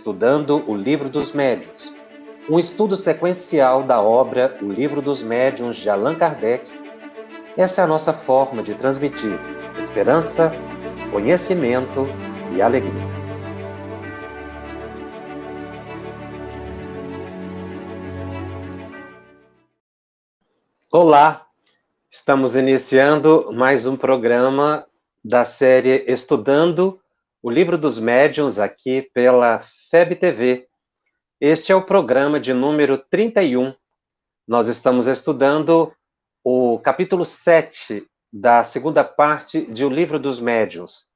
estudando o Livro dos Médiuns, um estudo sequencial da obra O Livro dos Médiuns de Allan Kardec. Essa é a nossa forma de transmitir esperança, conhecimento e alegria. Olá, estamos iniciando mais um programa da série Estudando o Livro dos Médiuns aqui pela FEB TV. Este é o programa de número 31. Nós estamos estudando o capítulo 7 da segunda parte de O Livro dos Médiuns.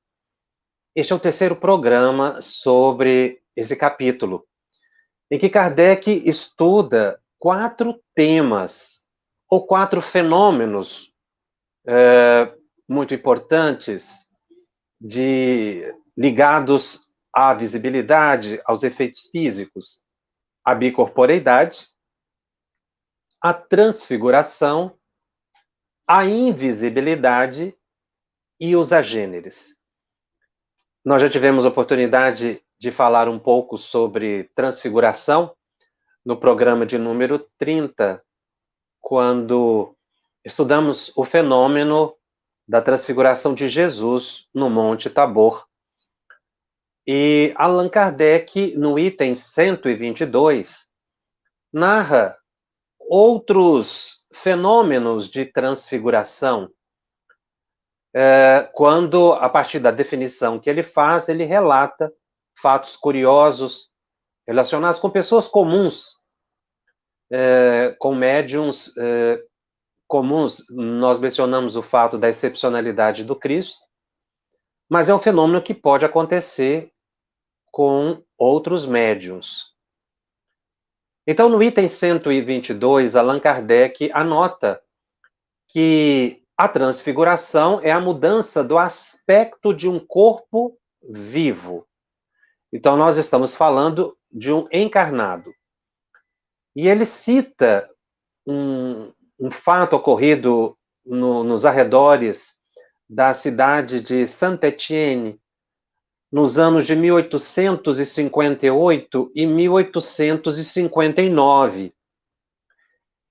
Este é o terceiro programa sobre esse capítulo, em que Kardec estuda 4 temas ou 4 fenômenos muito importantes ligados à visibilidade, aos efeitos físicos, a bicorporeidade, a transfiguração, a invisibilidade e os agêneres. Nós já tivemos oportunidade de falar um pouco sobre transfiguração no programa de número 30, quando estudamos o fenômeno da transfiguração de Jesus no Monte Tabor. E Allan Kardec, no item 122, narra outros fenômenos de transfiguração, quando, a partir da definição que ele faz, ele relata fatos curiosos relacionados com pessoas comuns, com médiuns comuns. Nós mencionamos o fato da excepcionalidade do Cristo, mas é um fenômeno que pode acontecer com outros médiuns. Então, no item 122, Allan Kardec anota que a transfiguração é a mudança do aspecto de um corpo vivo. Então, nós estamos falando de um encarnado. E ele cita um fato ocorrido nos arredores da cidade de Saint-Étienne, nos anos de 1858 e 1859,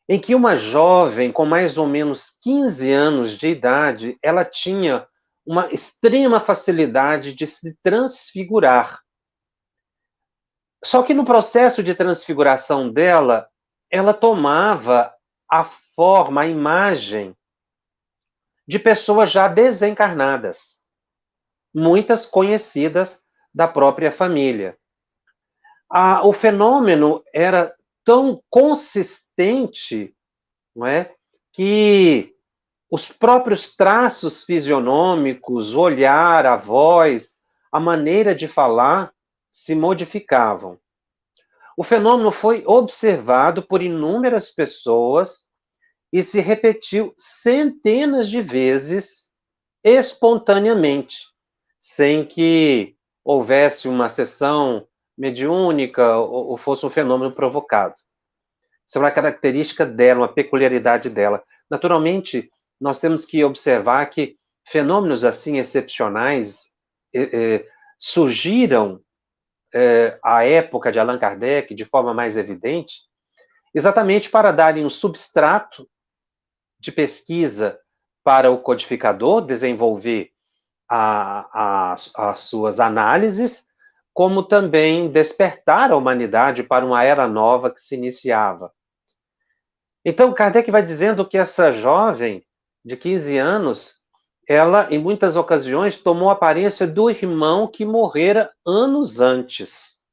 em que uma jovem com mais ou menos 15 anos de idade, ela tinha uma extrema facilidade de se transfigurar. Só que no processo de transfiguração dela, ela tomava a forma, a imagem de pessoas já desencarnadas, muitas conhecidas da própria família. O fenômeno era tão consistente, não é, que os próprios traços fisionômicos, o olhar, a voz, a maneira de falar se modificavam. O fenômeno foi observado por inúmeras pessoas e se repetiu centenas de vezes espontaneamente, sem que houvesse uma sessão mediúnica ou fosse um fenômeno provocado. Isso é uma característica dela, uma peculiaridade dela. Naturalmente, nós temos que observar que fenômenos assim excepcionais surgiram à época de Allan Kardec de forma mais evidente, exatamente para darem um substrato de pesquisa para o codificador desenvolver as suas análises, como também despertar a humanidade para uma era nova que se iniciava. Então, Kardec vai dizendo que essa jovem de 15 anos, ela, em muitas ocasiões, tomou a aparência do irmão que morrera anos antes.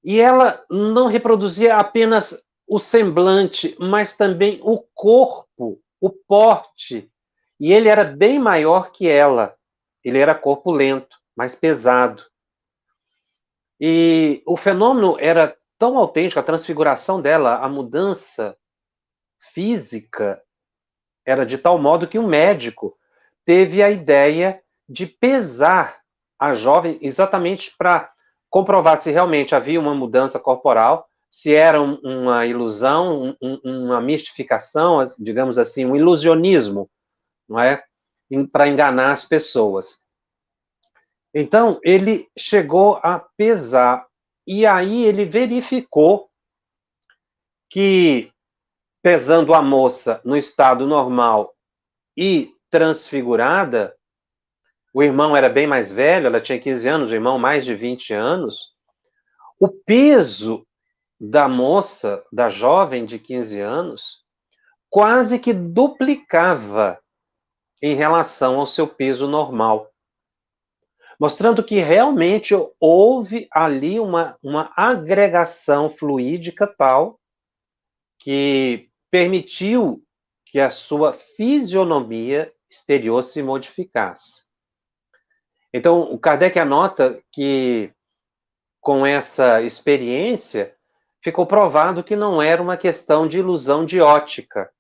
E ela não reproduzia apenas o semblante, mas também o corpo, o porte. E ele era bem maior que ela. Ele era corpulento, mais pesado. E o fenômeno era tão autêntico, a transfiguração dela, a mudança física, era de tal modo que um médico teve a ideia de pesar a jovem exatamente para comprovar se realmente havia uma mudança corporal, se era uma ilusão, uma mistificação, digamos assim, um ilusionismo, não é? Para enganar as pessoas. Então, ele chegou a pesar, e aí ele verificou que, pesando a moça no estado normal e transfigurada, o irmão era bem mais velho, ela tinha 15 anos, o irmão mais de 20 anos, o peso da moça, da jovem de 15 anos, quase que duplicava em relação ao seu peso normal, mostrando que realmente houve ali uma agregação fluídica tal que permitiu que a sua fisionomia exterior se modificasse. Então, o Kardec anota que, com essa experiência, ficou provado que não era uma questão de ilusão de ótica.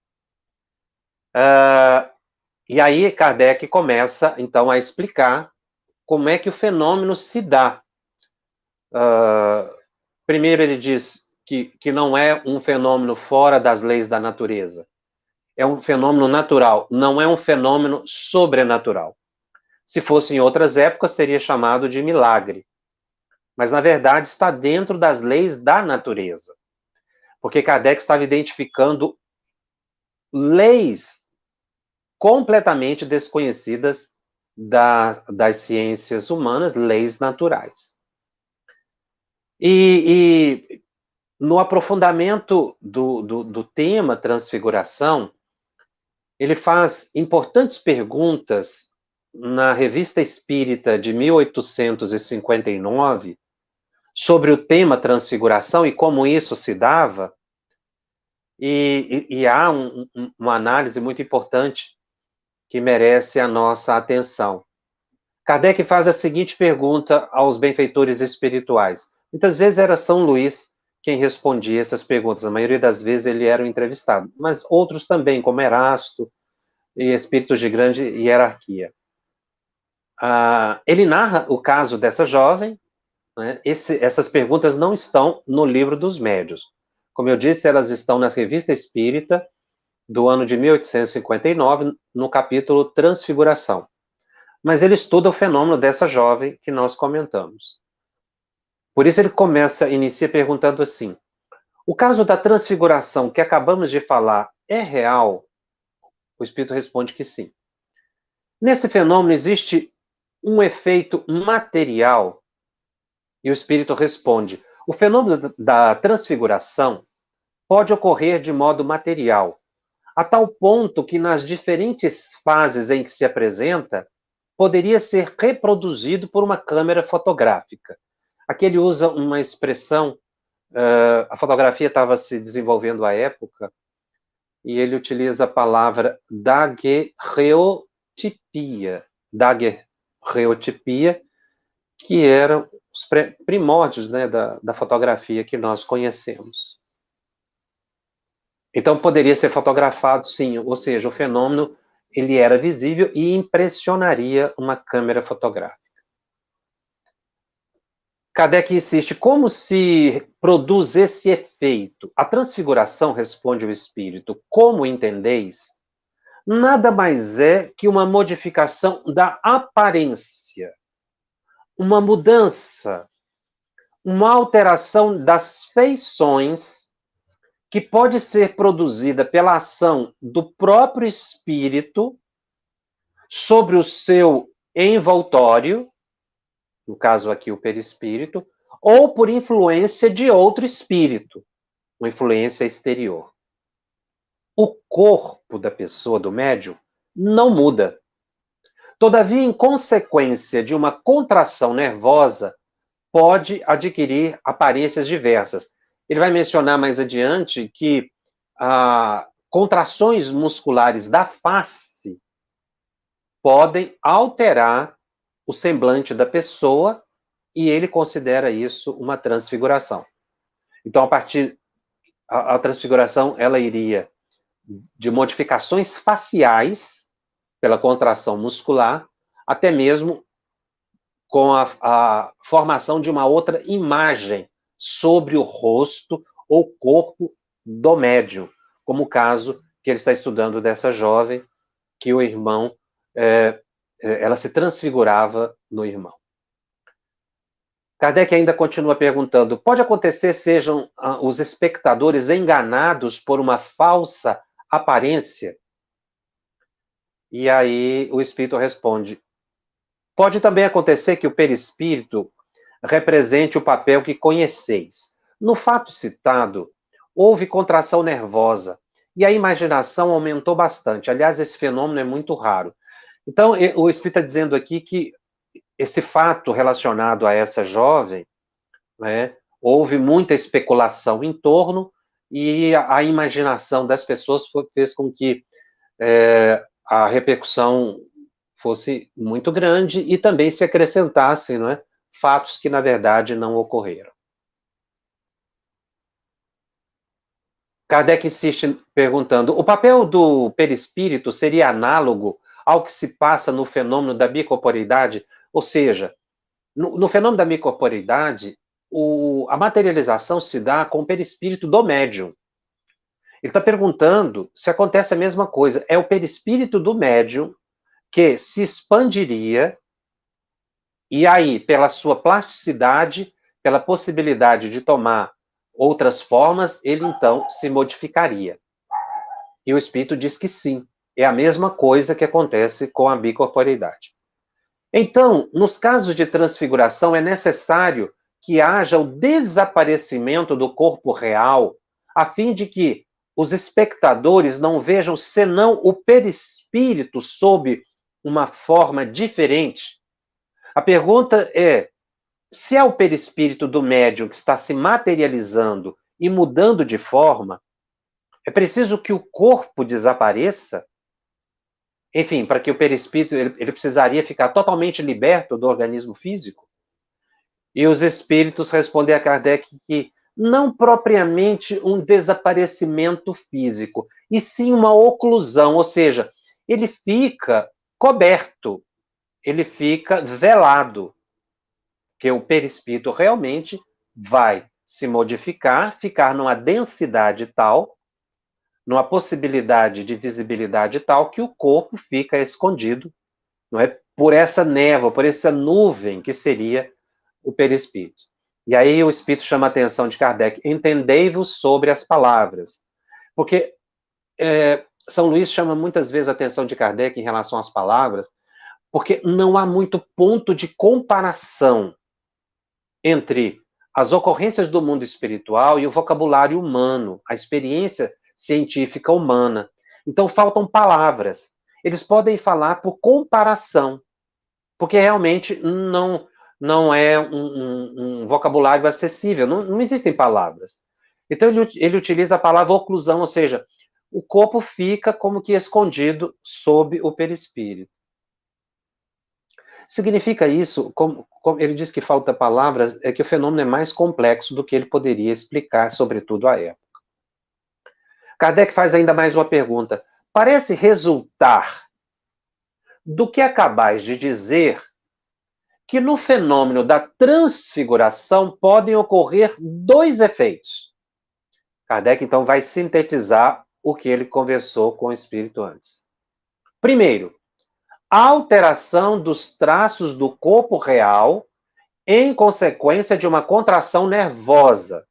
E aí Kardec começa, então, a explicar como é que o fenômeno se dá. Primeiro ele diz que não é um fenômeno fora das leis da natureza. É um fenômeno natural, não é um fenômeno sobrenatural. Se fosse em outras épocas, seria chamado de milagre. Mas, na verdade, está dentro das leis da natureza. Porque Kardec estava identificando leis completamente desconhecidas das ciências humanas, leis naturais. E no aprofundamento do tema transfiguração, ele faz importantes perguntas na Revista Espírita de 1859 sobre o tema transfiguração e como isso se dava, e há uma análise muito importante que merece a nossa atenção. Kardec faz a seguinte pergunta aos benfeitores espirituais. Muitas vezes era São Luís quem respondia essas perguntas, a maioria das vezes ele era o entrevistado, mas outros também, como Erasto e espíritos de grande hierarquia. Ele narra o caso dessa jovem, né? Essas perguntas não estão no livro dos médios. Como eu disse, elas estão na Revista Espírita, do ano de 1859, no capítulo Transfiguração. Mas ele estuda o fenômeno dessa jovem que nós comentamos. Por isso ele inicia perguntando assim: o caso da transfiguração que acabamos de falar é real? O Espírito responde que sim. Nesse fenômeno existe um efeito material? E o Espírito responde: o fenômeno da transfiguração pode ocorrer de modo material, a tal ponto que nas diferentes fases em que se apresenta, poderia ser reproduzido por uma câmera fotográfica. Aqui ele usa uma expressão, a fotografia estava se desenvolvendo à época, e ele utiliza a palavra daguerreotipia. Daguerreotipia, que eram os primórdios, né, da fotografia que nós conhecemos. Então, poderia ser fotografado, sim, ou seja, o fenômeno ele era visível e impressionaria uma câmera fotográfica. Kardec insiste, como se produz esse efeito? A transfiguração, responde o Espírito, como entendeis, nada mais é que uma modificação da aparência, uma mudança, uma alteração das feições que pode ser produzida pela ação do próprio espírito sobre o seu envoltório, no caso aqui o perispírito, ou por influência de outro espírito, uma influência exterior. O corpo da pessoa, do médium, não muda. Todavia, em consequência de uma contração nervosa, pode adquirir aparências diversas. Ele vai mencionar mais adiante que contrações musculares da face podem alterar o semblante da pessoa e ele considera isso uma transfiguração. Então, a transfiguração, ela iria de modificações faciais pela contração muscular, até mesmo com a formação de uma outra imagem sobre o rosto ou corpo do médium, como o caso que ele está estudando dessa jovem, que o irmão, ela se transfigurava no irmão. Kardec ainda continua perguntando: pode acontecer sejam os espectadores enganados por uma falsa aparência? E aí o espírito responde: pode também acontecer que o perispírito represente o papel que conheceis. No fato citado, houve contração nervosa e a imaginação aumentou bastante. Aliás, esse fenômeno é muito raro. Então, o espírito está dizendo aqui que esse fato relacionado a essa jovem, né, houve muita especulação em torno e a imaginação das pessoas fez com que a repercussão fosse muito grande e também se acrescentassem, não é, fatos que, na verdade, não ocorreram. Kardec insiste perguntando: o papel do perispírito seria análogo ao que se passa no fenômeno da bicorporeidade? Ou seja, no fenômeno da bicorporeidade, a materialização se dá com o perispírito do médium. Ele está perguntando se acontece a mesma coisa. É o perispírito do médium que se expandiria e aí, pela sua plasticidade, pela possibilidade de tomar outras formas, ele então se modificaria. E o espírito diz que sim, é a mesma coisa que acontece com a bicorporeidade. Então, nos casos de transfiguração, é necessário que haja o desaparecimento do corpo real, a fim de que os espectadores não vejam senão o perispírito sob uma forma diferente. A pergunta é: se é o perispírito do médium que está se materializando e mudando de forma, é preciso que o corpo desapareça? Enfim, para que o perispírito ele precisaria ficar totalmente liberto do organismo físico? E os espíritos respondem a Kardec que não propriamente um desaparecimento físico, e sim uma oclusão, ou seja, ele fica coberto, ele fica velado, que o perispírito realmente vai se modificar, ficar numa densidade tal, numa possibilidade de visibilidade tal, que o corpo fica escondido, não é, por essa névoa, por essa nuvem que seria o perispírito. E aí o espírito chama a atenção de Kardec: entendei-vos sobre as palavras. Porque São Luís chama muitas vezes a atenção de Kardec em relação às palavras, porque não há muito ponto de comparação entre as ocorrências do mundo espiritual e o vocabulário humano, a experiência científica humana. Então, faltam palavras. Eles podem falar por comparação, porque realmente não é um vocabulário acessível, não existem palavras. Então, ele utiliza a palavra oclusão, ou seja, o corpo fica como que escondido sob o perispírito. Significa isso, como ele diz que falta palavras, é que o fenômeno é mais complexo do que ele poderia explicar, sobretudo à época. Kardec faz ainda mais uma pergunta: parece resultar do que acabais de dizer que no fenômeno da transfiguração podem ocorrer dois efeitos. Kardec, então, vai sintetizar o que ele conversou com o espírito antes. Primeiro, a alteração dos traços do corpo real em consequência de uma contração nervosa.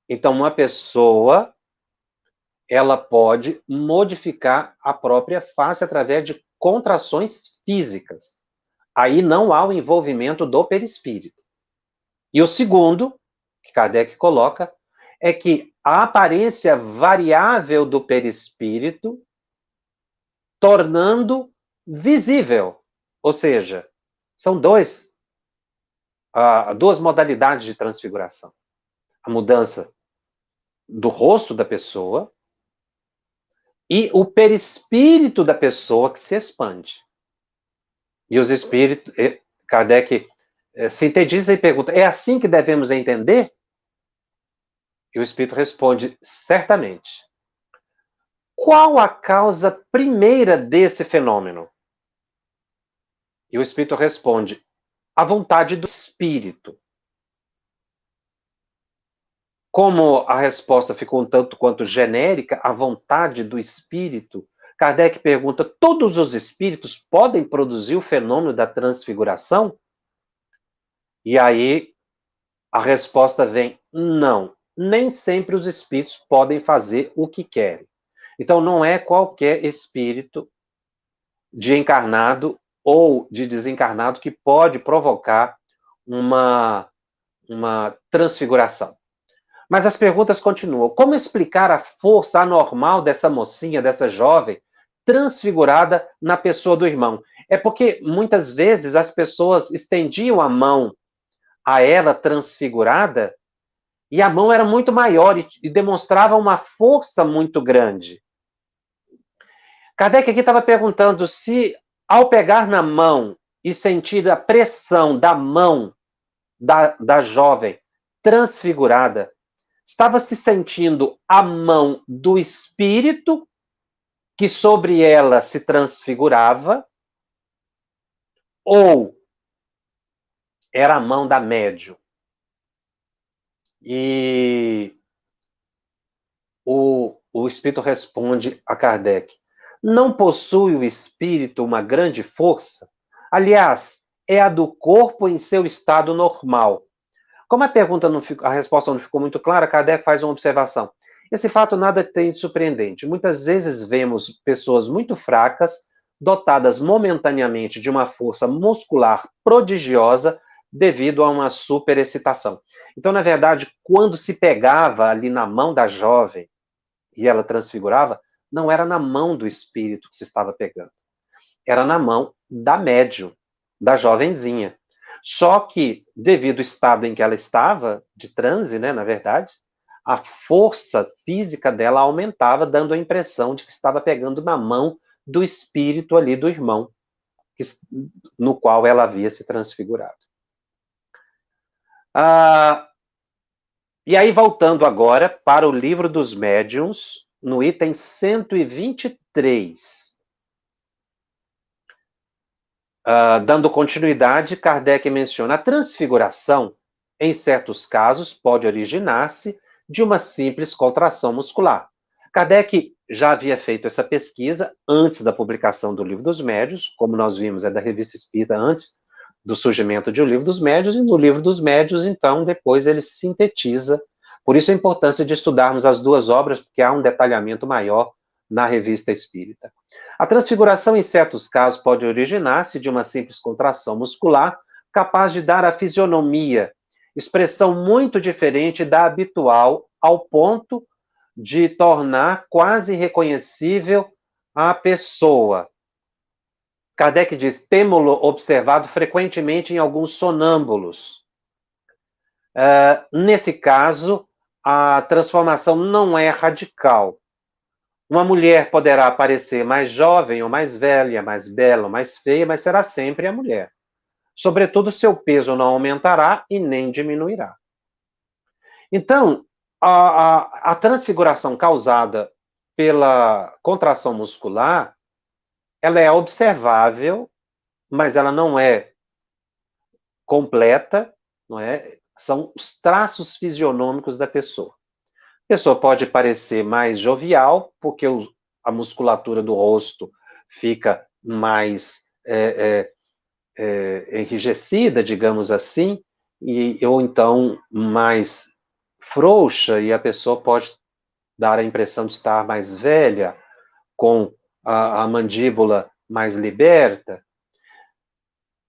Então, uma pessoa, ela pode modificar a própria face através de contrações físicas. Aí não há o envolvimento do perispírito. E o segundo, que Kardec coloca, é que a aparência variável do perispírito tornando visível. Ou seja, são duas modalidades de transfiguração. A mudança do rosto da pessoa e o perispírito da pessoa que se expande. E os espíritos, Kardec sintetiza e pergunta: é assim que devemos entender? E o espírito responde: certamente. Qual a causa primeira desse fenômeno? E o espírito responde: a vontade do espírito. Como a resposta ficou um tanto quanto genérica, a vontade do espírito, Kardec pergunta: todos os espíritos podem produzir o fenômeno da transfiguração? E aí A resposta vem: não. Nem sempre os espíritos podem fazer o que querem. Então, não é qualquer espírito de encarnado ou de desencarnado que pode provocar uma transfiguração. Mas as perguntas continuam. Como explicar a força anormal dessa mocinha, dessa jovem, transfigurada na pessoa do irmão? É porque muitas vezes as pessoas estendiam a mão a ela transfigurada e a mão era muito maior e demonstrava uma força muito grande. Kardec aqui estava perguntando se, ao pegar na mão e sentir a pressão da mão da jovem transfigurada, estava se sentindo a mão do espírito que sobre ela se transfigurava, ou era a mão da médium. E o espírito responde a Kardec: não possui o espírito uma grande força? Aliás, é a do corpo em seu estado normal. Como a resposta não ficou muito clara, Kardec faz uma observação. Esse fato nada tem de surpreendente. Muitas vezes vemos pessoas muito fracas, dotadas momentaneamente de uma força muscular prodigiosa devido a uma superexcitação. Então, na verdade, quando se pegava ali na mão da jovem e ela transfigurava, não era na mão do espírito que se estava pegando. Era na mão da médium, da jovenzinha. Só que, devido ao estado em que ela estava, de transe, né, na verdade, a força física dela aumentava, dando a impressão de que estava pegando na mão do espírito ali do irmão, no qual ela havia se transfigurado. E aí, voltando agora para o Livro dos Médiuns, no item 123. Dando continuidade, Kardec menciona: a transfiguração, em certos casos, pode originar-se de uma simples contração muscular. Kardec já havia feito essa pesquisa antes da publicação do Livro dos Médiuns, como nós vimos, é da Revista Espírita antes do surgimento de O Livro dos Médiuns, e no Livro dos Médiuns, então, depois ele sintetiza. Por isso a importância de estudarmos as duas obras, porque há um detalhamento maior na Revista Espírita. A transfiguração, em certos casos, pode originar-se de uma simples contração muscular, capaz de dar à fisionomia expressão muito diferente da habitual, ao ponto de tornar quase irreconhecível a pessoa. Kardec diz: temo-lo observado frequentemente em alguns sonâmbulos. Nesse caso, a transformação não é radical. Uma mulher poderá parecer mais jovem ou mais velha, mais bela ou mais feia, mas será sempre a mulher. Sobretudo, seu peso não aumentará e nem diminuirá. Então, a transfiguração causada pela contração muscular, ela é observável, mas ela não é completa, não é? São os traços fisionômicos da pessoa. A pessoa pode parecer mais jovial, porque a musculatura do rosto fica mais enrijecida, digamos assim, ou então mais frouxa, e a pessoa pode dar a impressão de estar mais velha, com a mandíbula mais liberta.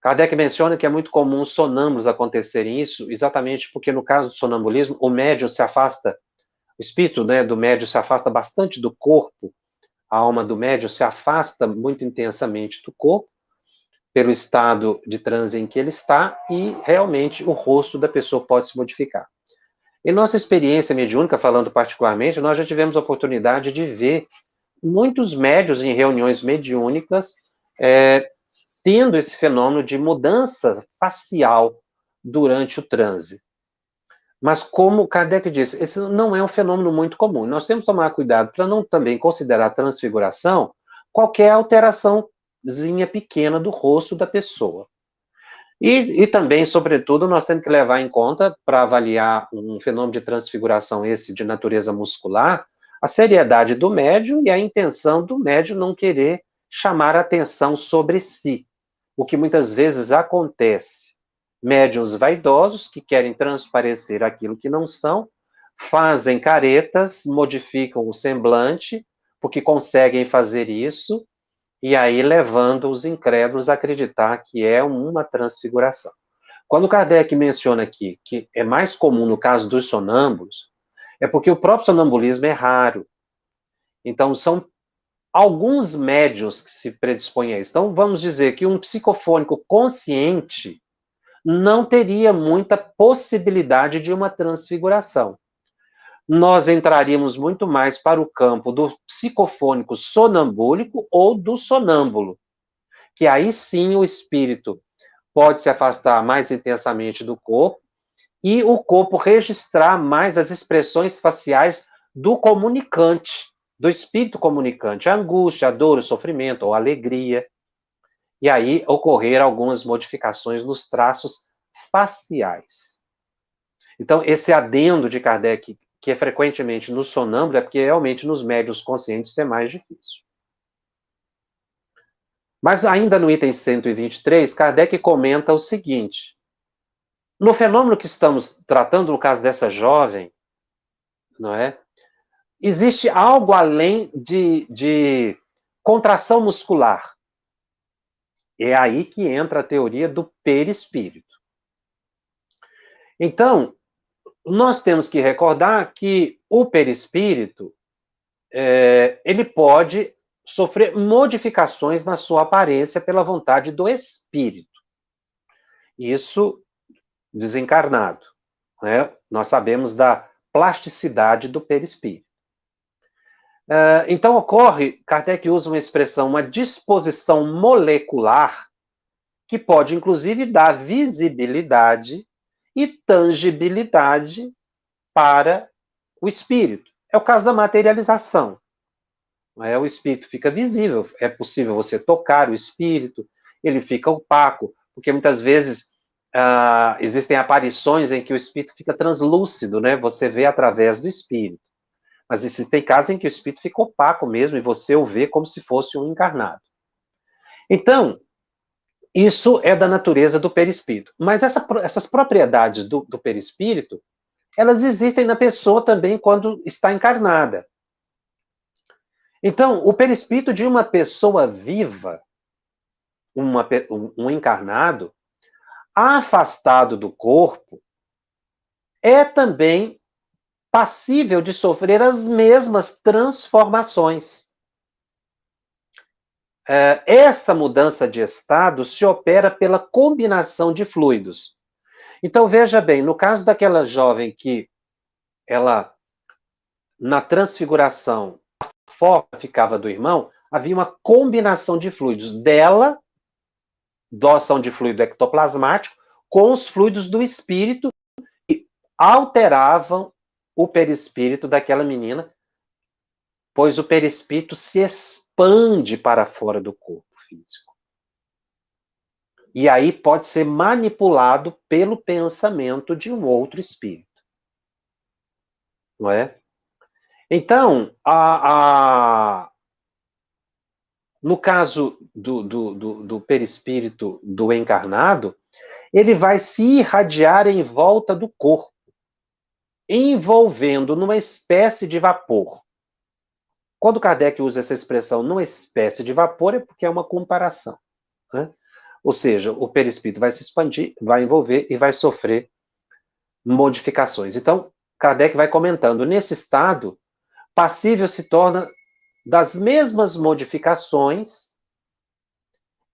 Kardec menciona que é muito comum os sonâmbulos acontecerem isso, exatamente porque no caso do sonambulismo, o médium se afasta, o espírito, né, do médium se afasta bastante do corpo, a alma do médium se afasta muito intensamente do corpo, pelo estado de transe em que ele está, e realmente o rosto da pessoa pode se modificar. Em nossa experiência mediúnica, falando particularmente, nós já tivemos a oportunidade de ver muitos médiuns em reuniões mediúnicas tendo esse fenômeno de mudança facial durante o transe. Mas como Kardec disse, esse não é um fenômeno muito comum. Nós temos que tomar cuidado para não também considerar a transfiguração qualquer alteraçãozinha pequena do rosto da pessoa. E também, sobretudo, nós temos que levar em conta, para avaliar um fenômeno de transfiguração esse de natureza muscular, a seriedade do médium e a intenção do médium não querer chamar a atenção sobre si, o que muitas vezes acontece. médiuns vaidosos que querem transparecer aquilo que não são, fazem caretas, modificam o semblante, porque conseguem fazer isso, e aí levando os incrédulos a acreditar que é uma transfiguração. Quando Kardec menciona aqui que é mais comum no caso dos sonâmbulos, é porque o próprio sonambulismo é raro. Então, são alguns médiuns que se predispõem a isso. Então, vamos dizer que um psicofônico consciente não teria muita possibilidade de uma transfiguração. Nós entraríamos muito mais para o campo do psicofônico sonambúlico ou do sonâmbulo, que aí sim o espírito pode se afastar mais intensamente do corpo e o corpo registrar mais as expressões faciais do comunicante, do espírito comunicante, a angústia, a dor, o sofrimento ou a alegria. E aí ocorrer algumas modificações nos traços faciais. Então, esse adendo de Kardec, que é frequentemente no sonâmbulo, é porque realmente nos médios conscientes isso é mais difícil. Mas ainda no item 123, Kardec comenta o seguinte: no fenômeno que estamos tratando, no caso dessa jovem, não é? Existe algo além de contração muscular. É aí que entra a teoria do perispírito. Então, nós temos que recordar que o perispírito, ele pode sofrer modificações na sua aparência pela vontade do espírito. Isso desencarnado, né? Nós sabemos da plasticidade do perispírito. Então ocorre, Kardec usa uma expressão, uma disposição molecular, que pode inclusive dar visibilidade e tangibilidade para o espírito. É o caso da materialização. O espírito fica visível, é possível você tocar o espírito, ele fica opaco, porque muitas vezes existem aparições em que o espírito fica translúcido, né? Você vê através do espírito. Mas existem casos em que o espírito fica opaco mesmo e você o vê como se fosse um encarnado. Então, isso é da natureza do perispírito. Mas essas propriedades do perispírito, elas existem na pessoa também quando está encarnada. Então, o perispírito de uma pessoa viva, um encarnado, afastado do corpo, é também passível de sofrer as mesmas transformações. Essa mudança de estado se opera pela combinação de fluidos. Então, veja bem, no caso daquela jovem que ela, na transfiguração, a forma ficava do irmão, havia uma combinação de fluidos dela, doação de fluido ectoplasmático, com os fluidos do espírito, que alteravam o perispírito daquela menina, pois o perispírito se expande para fora do corpo físico. E aí pode ser manipulado pelo pensamento de um outro espírito. Não é? Então, no caso do perispírito do encarnado, ele vai se irradiar em volta do corpo, envolvendo numa espécie de vapor. Quando Kardec usa essa expressão, numa espécie de vapor, é porque é uma comparação. Né? Ou seja, o perispírito vai se expandir, vai envolver e vai sofrer modificações. Então, Kardec vai comentando, nesse estado, passível se torna das mesmas modificações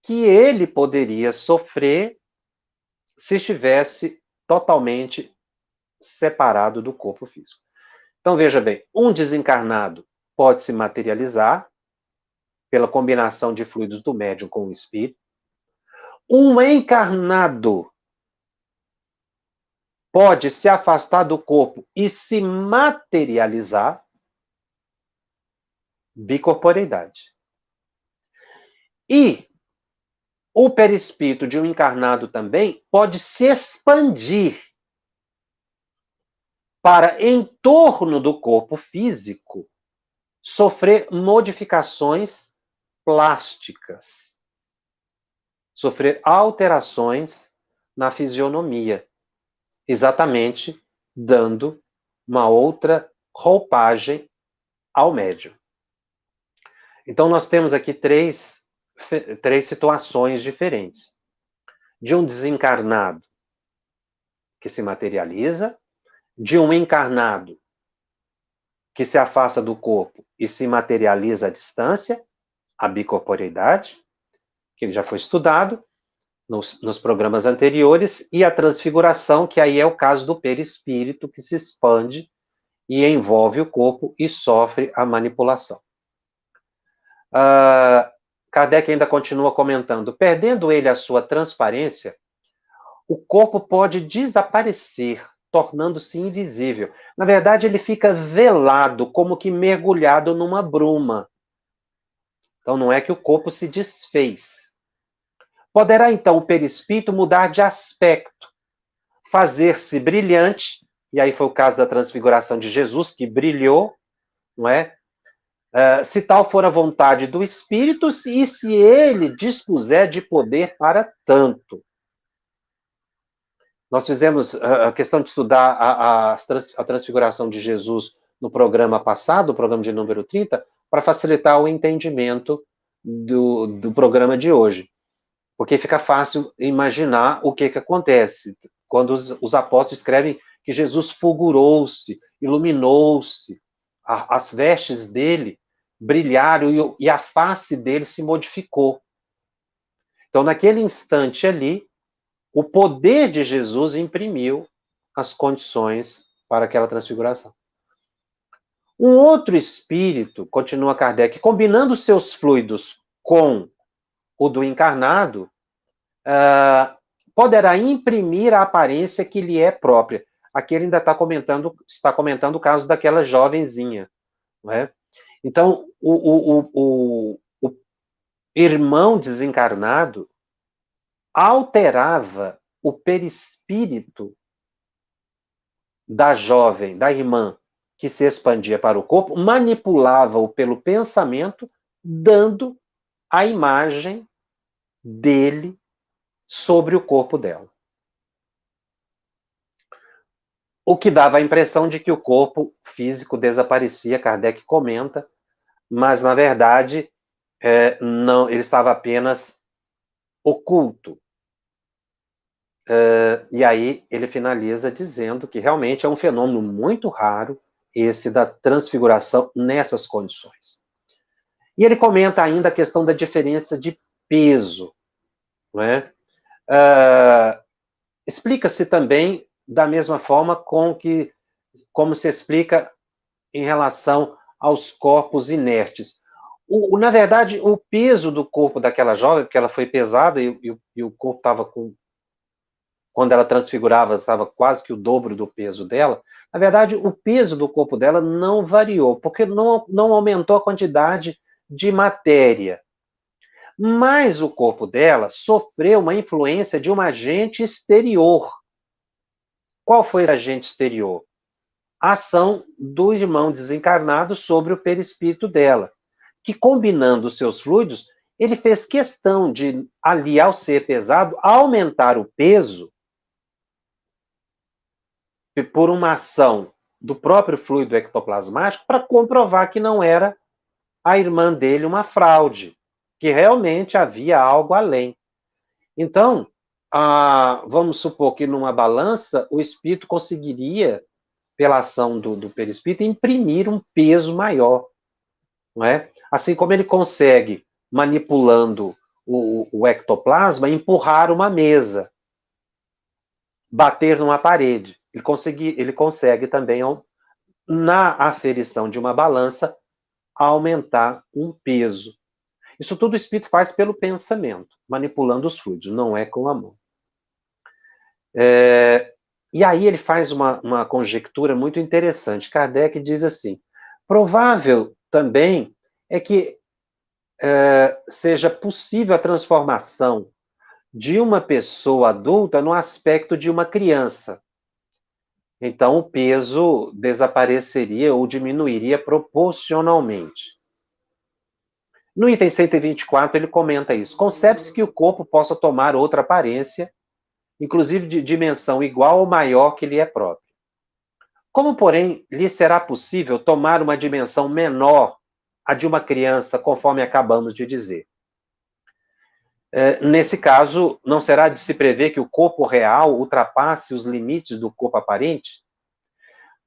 que ele poderia sofrer se estivesse totalmente separado do corpo físico. Então, veja bem, um desencarnado pode se materializar pela combinação de fluidos do médium com o espírito. Um encarnado pode se afastar do corpo e se materializar, bicorporeidade. E o perispírito de um encarnado também pode se expandir para, em torno do corpo físico, sofrer modificações plásticas, sofrer alterações na fisionomia, exatamente dando uma outra roupagem ao médium. Então, nós temos aqui três situações diferentes. De um desencarnado que se materializa, de um encarnado que se afasta do corpo e se materializa à distância, a bicorporeidade, que já foi estudado nos programas anteriores, e a transfiguração, que aí é o caso do perispírito, que se expande e envolve o corpo e sofre a manipulação. Kardec ainda continua comentando: perdendo ele a sua transparência, o corpo pode desaparecer, tornando-se invisível. Na verdade, ele fica velado, como que mergulhado numa bruma. Então, não é que o corpo se desfez. Poderá, então, o perispírito mudar de aspecto, fazer-se brilhante, e aí foi o caso da transfiguração de Jesus, que brilhou, não é? Se tal for a vontade do espírito, e se ele dispuser de poder para tanto. Nós fizemos a questão de estudar a transfiguração de Jesus no programa passado, o programa de número 30, para facilitar o entendimento do programa de hoje. Porque fica fácil imaginar o que acontece quando os apóstolos escrevem que Jesus fulgurou-se, iluminou-se, as vestes dele brilharam e a face dele se modificou. Então, naquele instante ali, o poder de Jesus imprimiu as condições para aquela transfiguração. Um outro espírito, continua Kardec, combinando seus fluidos com o do encarnado, poderá imprimir a aparência que lhe é própria. Aqui ele ainda está comentando o caso daquela jovenzinha. Não é? Então, o irmão desencarnado alterava o perispírito da jovem, da irmã, que se expandia para o corpo, manipulava-o pelo pensamento, dando a imagem dele sobre o corpo dela. O que dava a impressão de que o corpo físico desaparecia, Kardec comenta, mas, na verdade, não, ele estava apenas oculto. E aí ele finaliza dizendo que realmente é um fenômeno muito raro, esse da transfiguração nessas condições. E ele comenta ainda a questão da diferença de peso. Não é? Explica-se também da mesma forma como se explica em relação aos corpos inertes. Na verdade, o peso do corpo daquela jovem, porque ela foi pesada e o corpo estava com... Quando ela transfigurava, estava quase que o dobro do peso dela. Na verdade, o peso do corpo dela não variou, porque não aumentou a quantidade de matéria. Mas o corpo dela sofreu uma influência de um agente exterior. Qual foi esse agente exterior? A ação do irmão desencarnado sobre o perispírito dela, que, combinando os seus fluidos, ele fez questão de, ali, ao ser pesado, aumentar o peso por uma ação do próprio fluido ectoplasmático para comprovar que não era a irmã dele uma fraude, que realmente havia algo além. Então, vamos supor que numa balança o espírito conseguiria, pela ação do perispírito, imprimir um peso maior. Não é? Assim como ele consegue, manipulando o ectoplasma, empurrar uma mesa, bater numa parede. Ele consegue também, na aferição de uma balança, aumentar um peso. Isso tudo o espírito faz pelo pensamento, manipulando os fluidos, não é com a mão. E aí ele faz uma conjectura muito interessante. Kardec diz assim: provável também é que seja possível a transformação de uma pessoa adulta no aspecto de uma criança. Então, o peso desapareceria ou diminuiria proporcionalmente. No item 124, ele comenta isso. Concebe-se que o corpo possa tomar outra aparência inclusive de dimensão igual ou maior que lhe é própria. Como, porém, lhe será possível tomar uma dimensão menor a de uma criança, conforme acabamos de dizer? Nesse caso, não será de se prever que o corpo real ultrapasse os limites do corpo aparente?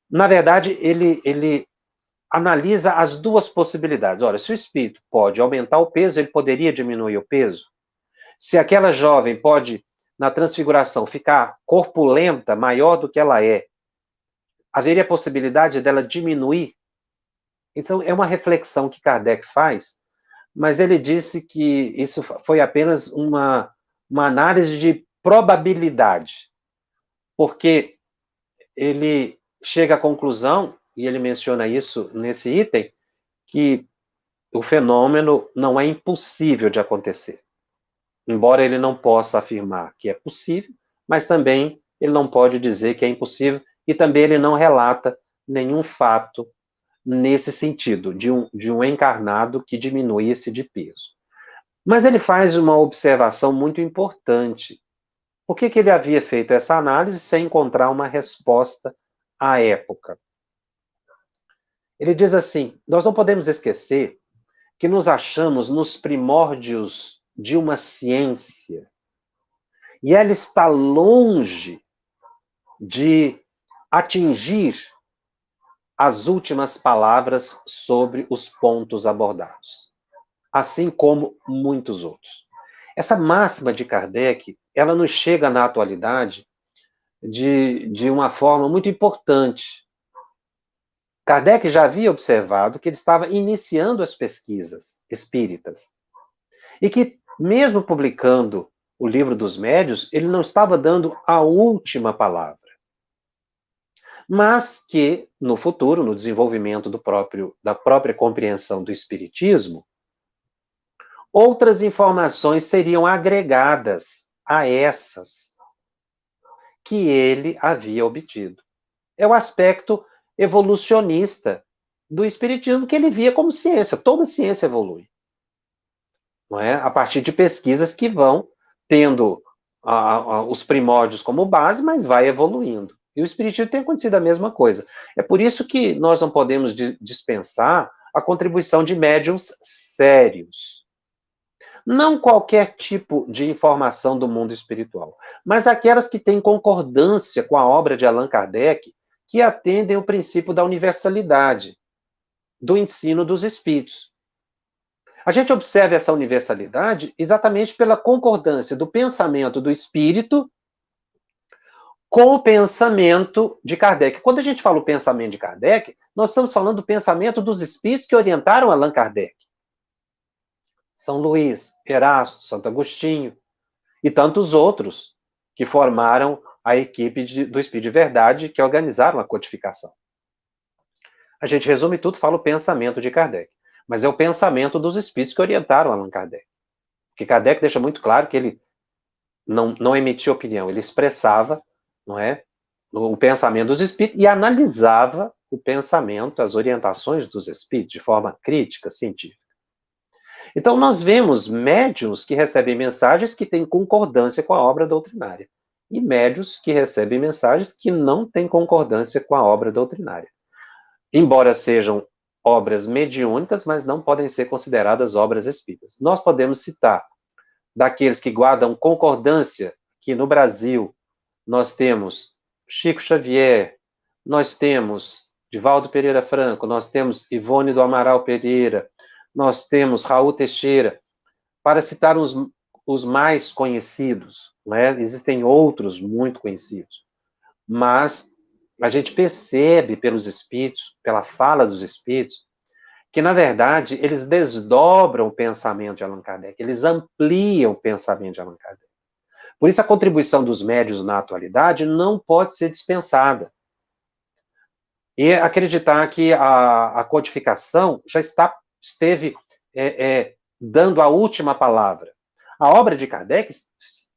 Na verdade, ele analisa as duas possibilidades. Ora, se o espírito pode aumentar o peso, ele poderia diminuir o peso? Se aquela jovem pode, na transfiguração, ficar corpulenta, maior do que ela é, haveria a possibilidade dela diminuir? Então, é uma reflexão que Kardec faz, mas ele disse que isso foi apenas uma análise de probabilidade, porque ele chega à conclusão, e ele menciona isso nesse item, que o fenômeno não é impossível de acontecer. Embora ele não possa afirmar que é possível, mas também ele não pode dizer que é impossível, e também ele não relata nenhum fato nesse sentido, de um encarnado que diminuísse de peso. Mas ele faz uma observação muito importante. Por que ele havia feito essa análise sem encontrar uma resposta à época? Ele diz assim: nós não podemos esquecer que nos achamos nos primórdios de uma ciência, e ela está longe de atingir as últimas palavras sobre os pontos abordados, assim como muitos outros. Essa máxima de Kardec, ela nos chega na atualidade de uma forma muito importante. Kardec já havia observado que ele estava iniciando as pesquisas espíritas e que, mesmo publicando o Livro dos Médiuns, ele não estava dando a última palavra, mas que, no futuro, no desenvolvimento da própria compreensão do espiritismo, outras informações seriam agregadas a essas que ele havia obtido. É o aspecto evolucionista do espiritismo que ele via como ciência. Toda ciência evolui, não é? A partir de pesquisas que vão tendo os primórdios como base, mas vai evoluindo. E o espiritismo tem acontecido a mesma coisa. É por isso que nós não podemos dispensar a contribuição de médiuns sérios. Não qualquer tipo de informação do mundo espiritual, mas aquelas que têm concordância com a obra de Allan Kardec, que atendem o princípio da universalidade do ensino dos espíritos. A gente observa essa universalidade exatamente pela concordância do pensamento do espírito com o pensamento de Kardec. Quando a gente fala o pensamento de Kardec, nós estamos falando do pensamento dos espíritos que orientaram Allan Kardec. São Luís, Erasto, Santo Agostinho e tantos outros que formaram a equipe do Espírito de Verdade que organizaram a codificação. A gente resume tudo, fala o pensamento de Kardec, mas é o pensamento dos espíritos que orientaram Allan Kardec. Porque Kardec deixa muito claro que ele não emitia opinião, ele expressava, não é, o pensamento dos espíritos e analisava o pensamento, as orientações dos espíritos de forma crítica, científica. Então, nós vemos médiuns que recebem mensagens que têm concordância com a obra doutrinária, e médiuns que recebem mensagens que não têm concordância com a obra doutrinária. Embora sejam obras mediúnicas, mas não podem ser consideradas obras espíritas. Nós podemos citar daqueles que guardam concordância, que no Brasil nós temos Chico Xavier, nós temos Divaldo Pereira Franco, nós temos Ivone do Amaral Pereira, nós temos Raul Teixeira, para citar os mais conhecidos, não é? Existem outros muito conhecidos, mas a gente percebe pelos espíritos, pela fala dos espíritos, que, na verdade, eles desdobram o pensamento de Allan Kardec, eles ampliam o pensamento de Allan Kardec. Por isso, a contribuição dos médiuns na atualidade não pode ser dispensada. E acreditar que a codificação já esteve dando a última palavra. A obra de Kardec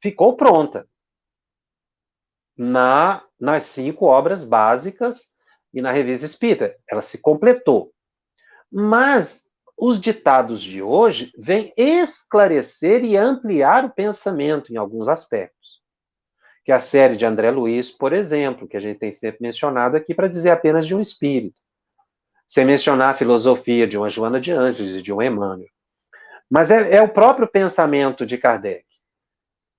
ficou pronta nas 5 obras básicas e na Revista Espírita. Ela se completou. Mas os ditados de hoje vêm esclarecer e ampliar o pensamento em alguns aspectos. que é a série de André Luiz, por exemplo, que a gente tem sempre mencionado aqui para dizer apenas de um espírito, sem mencionar a filosofia de uma Joana de Ângeles e de um Emmanuel. Mas é o próprio pensamento de Kardec.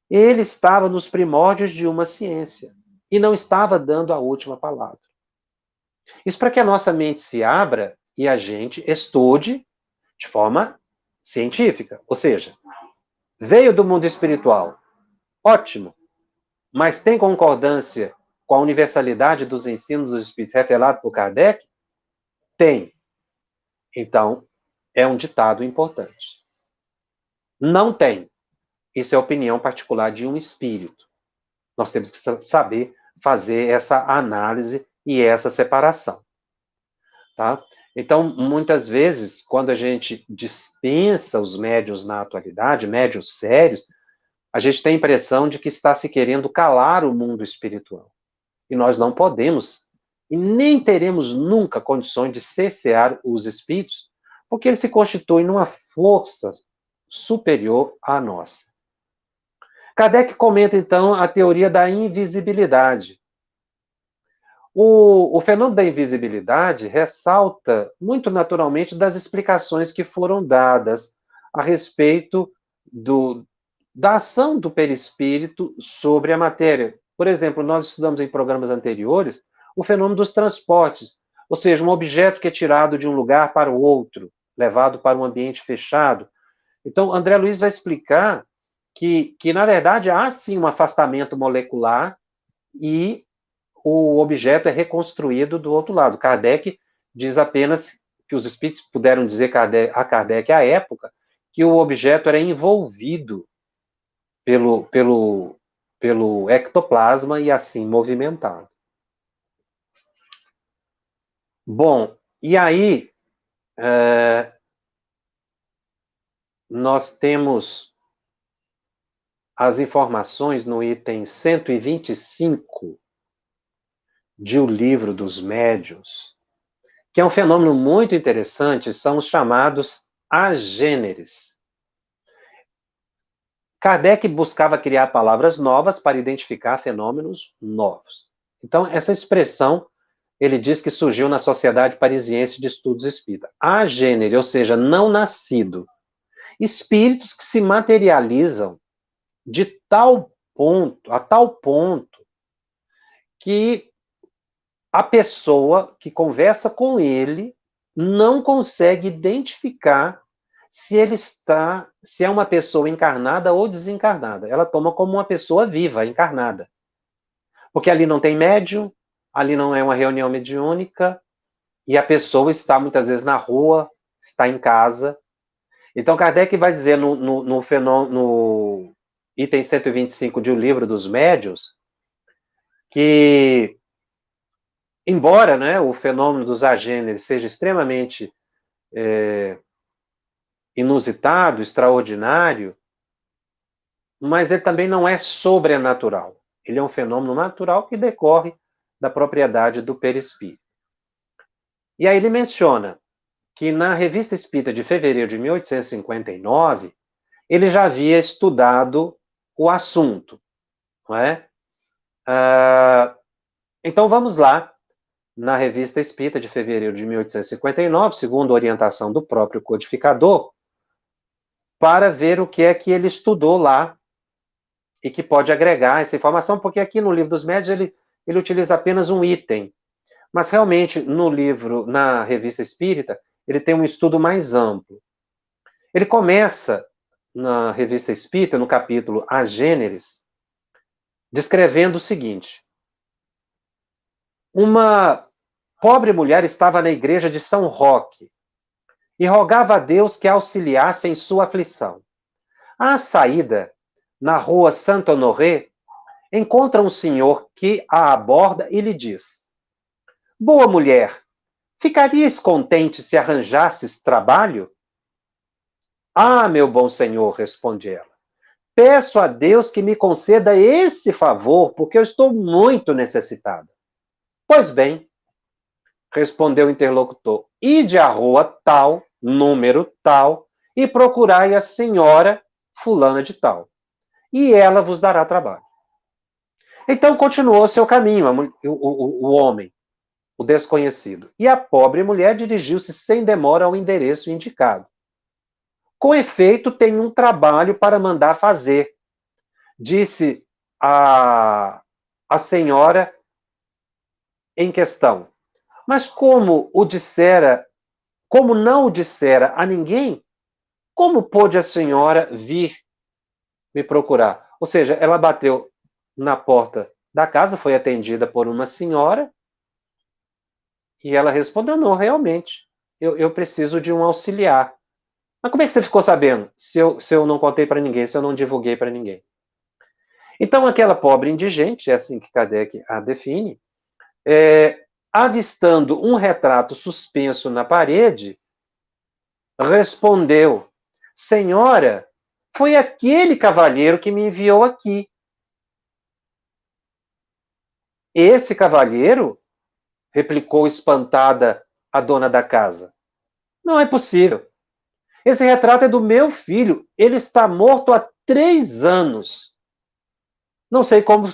Ele estava nos primórdios de uma ciência e não estava dando a última palavra. Isso para que a nossa mente se abra e a gente estude de forma científica. Ou seja, veio do mundo espiritual, ótimo, mas tem concordância com a universalidade dos ensinos dos espíritos revelado por Kardec? Tem. Então, é um ditado importante. Não tem. Isso é a opinião particular de um espírito. Nós temos que saber fazer essa análise e essa separação. Tá? Então, muitas vezes, quando a gente dispensa os médiuns na atualidade, médiuns sérios, a gente tem a impressão de que está se querendo calar o mundo espiritual. E nós não podemos, e nem teremos nunca condições de cessear os espíritos, porque eles se constituem numa força superior à nossa. Kardec comenta, então, a teoria da invisibilidade. O fenômeno da invisibilidade ressalta muito naturalmente das explicações que foram dadas a respeito da ação do perispírito sobre a matéria. Por exemplo, nós estudamos em programas anteriores o fenômeno dos transportes, ou seja, um objeto que é tirado de um lugar para o outro, levado para um ambiente fechado. Então, André Luiz vai explicar que na verdade, há sim um afastamento molecular e o objeto é reconstruído do outro lado. Kardec diz apenas que os espíritos puderam dizer a Kardec à época que o objeto era envolvido pelo ectoplasma e assim movimentado. Bom, e aí nós temos as informações no item 125 de O Livro dos Médiuns, que é um fenômeno muito interessante, são os chamados agêneres. Kardec buscava criar palavras novas para identificar fenômenos novos. Então, essa expressão, ele diz que surgiu na Sociedade Parisiense de Estudos Espírita. Agênere, ou seja, não nascido. Espíritos que se materializam de tal ponto, a tal ponto, que a pessoa que conversa com ele não consegue identificar se é uma pessoa encarnada ou desencarnada. Ela toma como uma pessoa viva, encarnada. Porque ali não tem médium, ali não é uma reunião mediúnica, e a pessoa está muitas vezes na rua, está em casa. Então, Kardec vai dizer no item 125 de O Livro dos Médiuns, que embora, né, o fenômeno dos agêneres seja extremamente inusitado, extraordinário, mas ele também não é sobrenatural. Ele é um fenômeno natural que decorre da propriedade do perispírito. E aí ele menciona que na Revista Espírita de fevereiro de 1859, ele já havia estudado o assunto, não é? Então vamos lá, na Revista Espírita de fevereiro de 1859, segundo a orientação do próprio codificador, para ver o que é que ele estudou lá e que pode agregar essa informação, porque aqui no Livro dos Médiuns ele utiliza apenas um item, mas realmente no livro, na Revista Espírita, ele tem um estudo mais amplo. Ele começa na Revista Espírita, no capítulo A Gêneres, descrevendo o seguinte: uma pobre mulher estava na igreja de São Roque e rogava a Deus que a auxiliasse em sua aflição. À saída, na rua Saint-Honoré, encontra um senhor que a aborda e lhe diz: boa mulher, ficarias contente se arranjasses trabalho? Ah, meu bom senhor, responde ela, peço a Deus que me conceda esse favor, porque eu estou muito necessitada. Pois bem, respondeu o interlocutor, ide à rua tal, número tal, e procurai a senhora fulana de tal, e ela vos dará trabalho. Então continuou seu caminho, o homem, o desconhecido. E a pobre mulher dirigiu-se sem demora ao endereço indicado. Com efeito, tem um trabalho para mandar fazer, disse a senhora em questão. Mas como não o dissera a ninguém, como pôde a senhora vir me procurar? Ou seja, ela bateu na porta da casa, foi atendida por uma senhora, e ela respondeu, não, realmente, eu preciso de um auxiliar. Mas como é que você ficou sabendo se eu não contei para ninguém, se eu não divulguei para ninguém? Então, aquela pobre indigente, é assim que Kardec a define, avistando um retrato suspenso na parede, respondeu: Senhora, foi aquele cavalheiro que me enviou aqui. Esse cavalheiro? Replicou espantada a dona da casa. Não é possível. Esse retrato é do meu filho. Ele está morto há 3 anos. Não sei como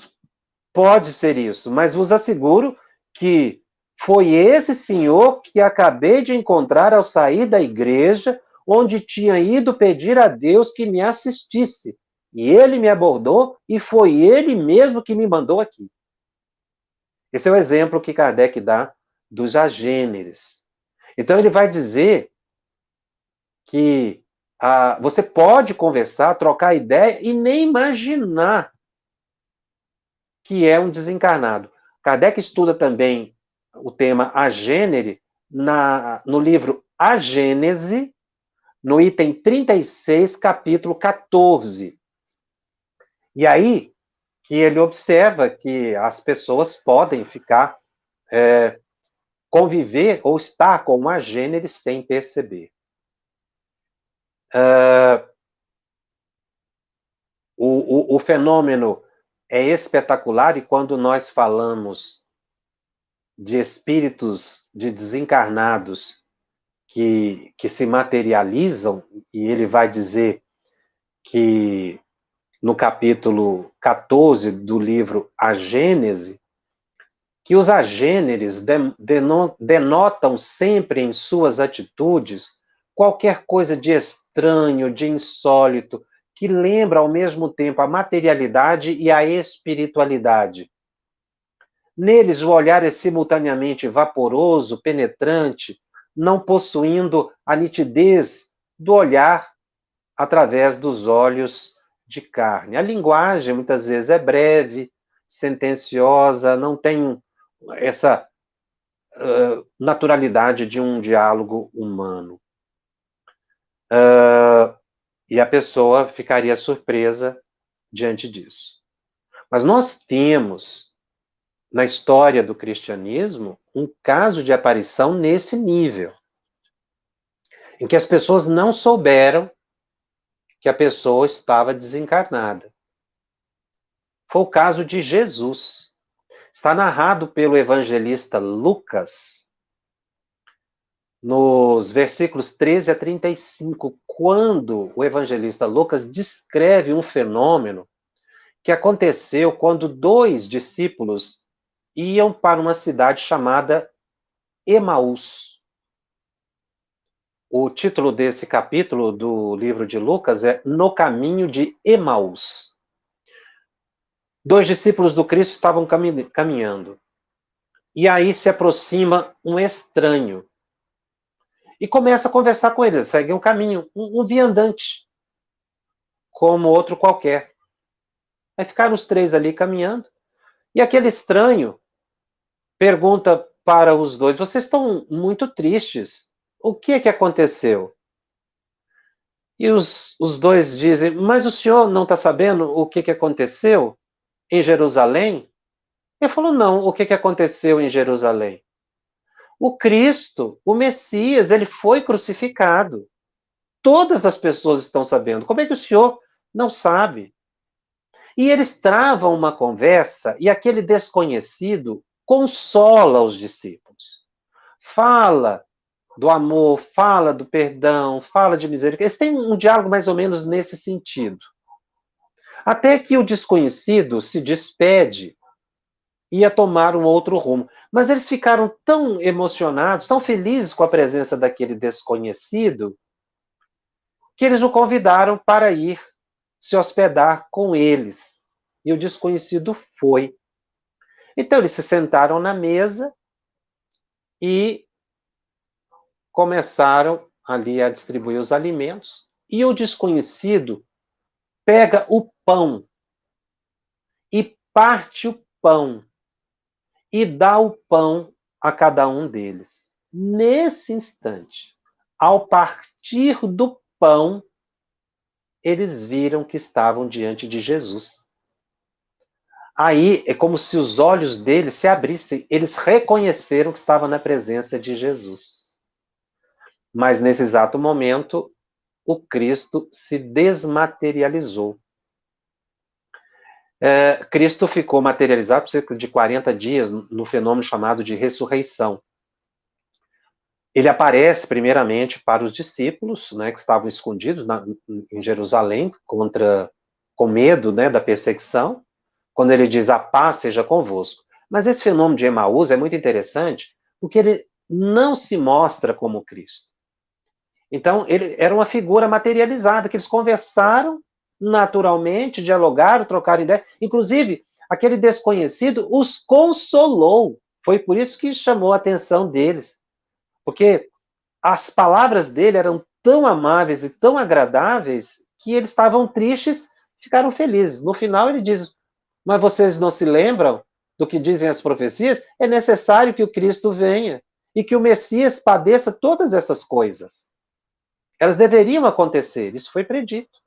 pode ser isso, mas vos asseguro que foi esse senhor que acabei de encontrar ao sair da igreja, onde tinha ido pedir a Deus que me assistisse. E ele me abordou e foi ele mesmo que me mandou aqui. Esse é o exemplo que Kardec dá dos agêneres. Então ele vai dizer que você pode conversar, trocar ideia e nem imaginar que é um desencarnado. Kardec estuda também o tema agênere no livro A Gênese, no item 36, capítulo 14. E aí que ele observa que as pessoas podem ficar, conviver ou estar com um agênere sem perceber. O fenômeno é espetacular e quando nós falamos de espíritos de desencarnados que se materializam, e ele vai dizer que no capítulo 14 do livro A Gênese, que os agêneres denotam sempre em suas atitudes qualquer coisa de estranho, de insólito, que lembra ao mesmo tempo a materialidade e a espiritualidade. Neles, o olhar é simultaneamente vaporoso, penetrante, não possuindo a nitidez do olhar através dos olhos de carne. A linguagem, muitas vezes, é breve, sentenciosa, não tem essa naturalidade de um diálogo humano. E a pessoa ficaria surpresa diante disso. Mas nós temos, na história do cristianismo, um caso de aparição nesse nível, em que as pessoas não souberam que a pessoa estava desencarnada. Foi o caso de Jesus. Está narrado pelo evangelista Lucas, nos versículos 13 a 35, quando o evangelista Lucas descreve um fenômeno que aconteceu quando 2 discípulos iam para uma cidade chamada Emaús. O título desse capítulo do livro de Lucas é No Caminho de Emaús. 2 discípulos do Cristo estavam caminhando. E aí se aproxima um estranho. E começa a conversar com eles. Segue um caminho, um viandante, como outro qualquer. Aí ficaram os 3 ali caminhando. E aquele estranho pergunta para os 2, vocês estão muito tristes. O que é que aconteceu? E os 2 dizem, mas o senhor não está sabendo o que aconteceu em Jerusalém? Ele falou, não, o que aconteceu em Jerusalém? O Cristo, o Messias, ele foi crucificado. Todas as pessoas estão sabendo. Como é que o senhor não sabe? E eles travam uma conversa e aquele desconhecido consola os discípulos. Fala do amor, fala do perdão, fala de misericórdia. Eles têm um diálogo mais ou menos nesse sentido. Até que o desconhecido se despede ia tomar um outro rumo. Mas eles ficaram tão emocionados, tão felizes com a presença daquele desconhecido, que eles o convidaram para ir se hospedar com eles. E o desconhecido foi. Então eles se sentaram na mesa e começaram ali a distribuir os alimentos. E o desconhecido pega o pão e parte o pão e dá o pão a cada um deles. Nesse instante, ao partir do pão, eles viram que estavam diante de Jesus. Aí é como se os olhos deles se abrissem, eles reconheceram que estavam na presença de Jesus. Mas nesse exato momento, o Cristo se desmaterializou. Cristo ficou materializado por cerca de 40 dias no fenômeno chamado de ressurreição. Ele aparece primeiramente para os discípulos, né, que estavam escondidos em Jerusalém, com medo, né, da perseguição, quando ele diz: a paz seja convosco. Mas esse fenômeno de Emaús é muito interessante, porque ele não se mostra como Cristo. Então, ele era uma figura materializada, que eles conversaram naturalmente, dialogaram, trocaram ideias. Inclusive, aquele desconhecido os consolou. Foi por isso que chamou a atenção deles. Porque as palavras dele eram tão amáveis e tão agradáveis que eles estavam tristes, ficaram felizes. No final ele diz: mas vocês não se lembram do que dizem as profecias? É necessário que o Cristo venha e que o Messias padeça todas essas coisas. Elas deveriam acontecer, isso foi predito.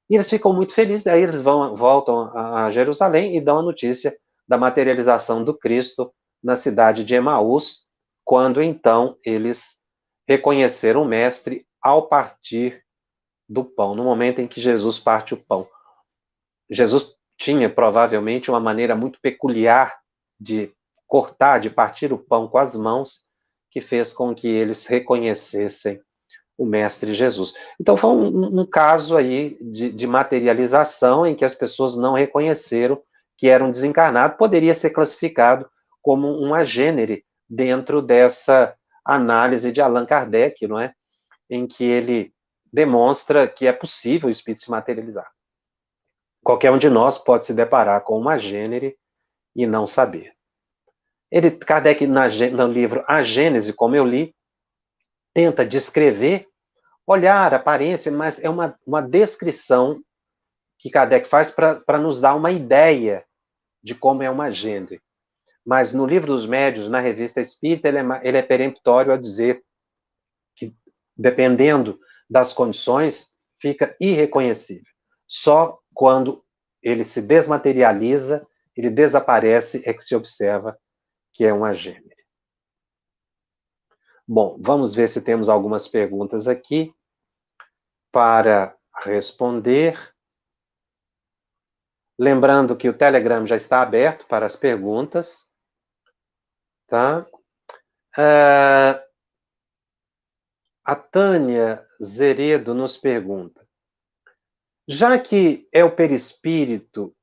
E eles ficam muito felizes, aí eles voltam a Jerusalém e dão a notícia da materialização do Cristo na cidade de Emaús, quando então eles reconheceram o Mestre ao partir do pão, no momento em que Jesus parte o pão. Jesus tinha provavelmente uma maneira muito peculiar de cortar, de partir o pão com as mãos, que fez com que eles reconhecessem o Mestre Jesus. Então foi um caso aí de materialização em que as pessoas não reconheceram que era um desencarnado, poderia ser classificado como um agênere dentro dessa análise de Allan Kardec, não é? Em que ele demonstra que é possível o espírito se materializar. Qualquer um de nós pode se deparar com uma gênere e não saber. Kardec, no livro A Gênese, como eu li, tenta descrever, olhar, aparência, mas é uma descrição que Kardec faz para nos dar uma ideia de como é uma gênere. Mas no Livro dos Médiuns, na Revista Espírita, ele é peremptório a dizer que, dependendo das condições, fica irreconhecível. Só quando ele se desmaterializa, ele desaparece, é que se observa que é uma gênere. Bom, vamos ver se temos algumas perguntas aqui para responder. Lembrando que o Telegram já está aberto para as perguntas, tá? A Tânia Zeredo nos pergunta: já que é o perispírito